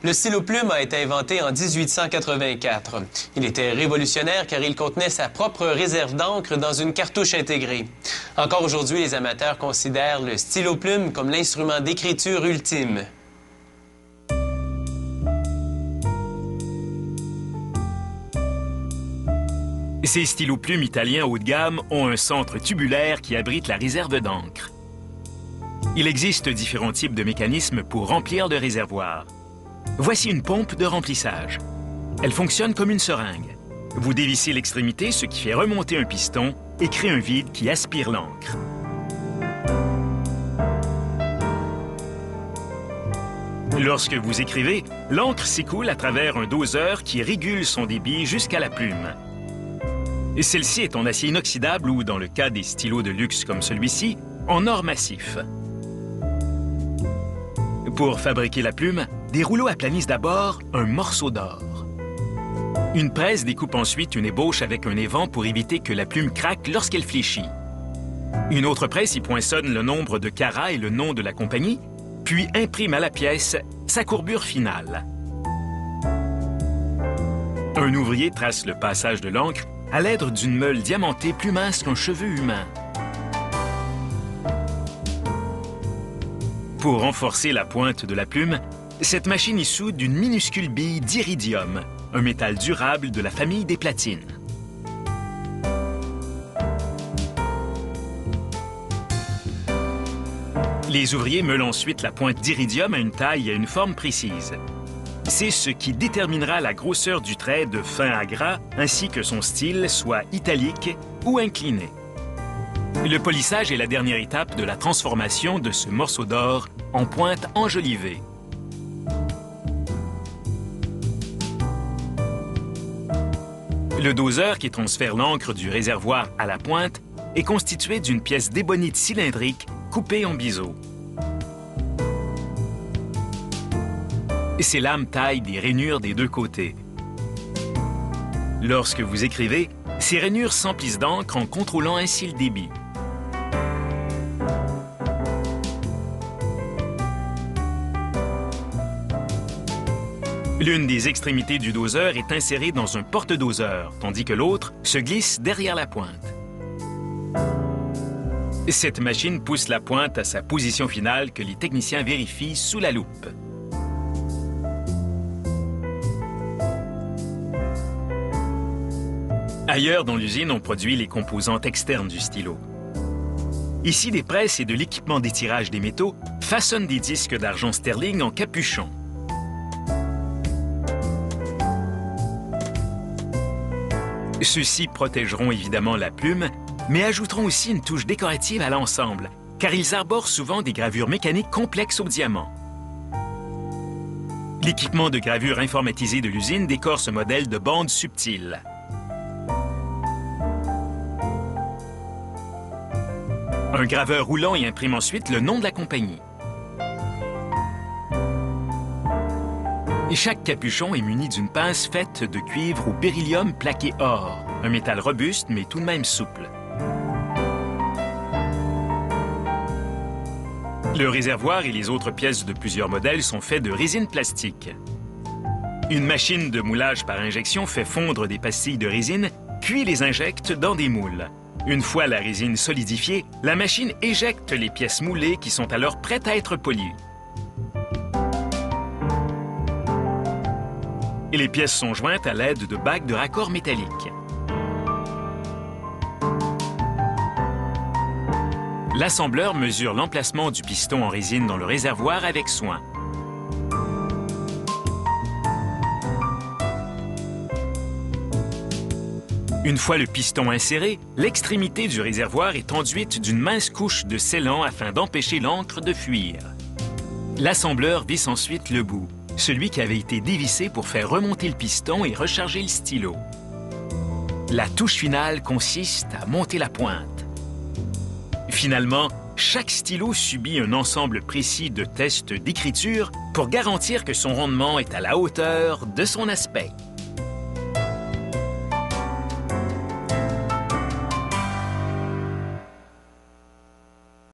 Le stylo-plume a été inventé en 1884. Il était révolutionnaire car il contenait sa propre réserve d'encre dans une cartouche intégrée. Encore aujourd'hui, les amateurs considèrent le stylo-plume comme l'instrument d'écriture ultime. Ces stylos-plumes italiens haut de gamme ont un centre tubulaire qui abrite la réserve d'encre. Il existe différents types de mécanismes pour remplir le réservoir. Voici une pompe de remplissage. Elle fonctionne comme une seringue. Vous dévissez l'extrémité, ce qui fait remonter un piston et crée un vide qui aspire l'encre. Lorsque vous écrivez, l'encre s'écoule à travers un doseur qui régule son débit jusqu'à la plume. Celle-ci est en acier inoxydable ou, dans le cas des stylos de luxe comme celui-ci, en or massif. Pour fabriquer la plume, des rouleaux aplanissent d'abord un morceau d'or. Une presse découpe ensuite une ébauche avec un évent pour éviter que la plume craque lorsqu'elle fléchit. Une autre presse y poinçonne le nombre de carats et le nom de la compagnie, puis imprime à la pièce sa courbure finale. Un ouvrier trace le passage de l'encre à l'aide d'une meule diamantée plus mince qu'un cheveu humain. Pour renforcer la pointe de la plume, cette machine y soude une minuscule bille d'iridium, un métal durable de la famille des platines. Les ouvriers meulent ensuite la pointe d'iridium à une taille et à une forme précise. C'est ce qui déterminera la grosseur du trait de fin à gras ainsi que son style, soit italique ou incliné. Le polissage est la dernière étape de la transformation de ce morceau d'or en pointe enjolivée. Le doseur qui transfère l'encre du réservoir à la pointe est constitué d'une pièce d'ébonite cylindrique coupée en biseau. Ces lames taillent des rainures des deux côtés. Lorsque vous écrivez, ces rainures s'emplissent d'encre en contrôlant ainsi le débit. L'une des extrémités du doseur est insérée dans un porte-doseur, tandis que l'autre se glisse derrière la pointe. Cette machine pousse la pointe à sa position finale que les techniciens vérifient sous la loupe. Ailleurs dans l'usine, on produit les composantes externes du stylo. Ici, des presses et de l'équipement d'étirage des métaux façonnent des disques d'argent sterling en capuchon. Ceux-ci protégeront évidemment la plume, mais ajouteront aussi une touche décorative à l'ensemble, car ils arborent souvent des gravures mécaniques complexes au diamant. L'équipement de gravure informatisé de l'usine décore ce modèle de bandes subtiles. Un graveur roulant y imprime ensuite le nom de la compagnie. Et chaque capuchon est muni d'une pince faite de cuivre ou beryllium plaqué or, un métal robuste mais tout de même souple. Le réservoir et les autres pièces de plusieurs modèles sont faits de résine plastique. Une machine de moulage par injection fait fondre des pastilles de résine, puis les injecte dans des moules. Une fois la résine solidifiée, la machine éjecte les pièces moulées qui sont alors prêtes à être polies. Et les pièces sont jointes à l'aide de bagues de raccord métalliques. L'assembleur mesure l'emplacement du piston en résine dans le réservoir avec soin. Une fois le piston inséré, l'extrémité du réservoir est enduite d'une mince couche de scellant afin d'empêcher l'encre de fuir. L'assembleur visse ensuite le bout, celui qui avait été dévissé pour faire remonter le piston et recharger le stylo. La touche finale consiste à monter la pointe. Finalement, chaque stylo subit un ensemble précis de tests d'écriture pour garantir que son rendement est à la hauteur de son aspect.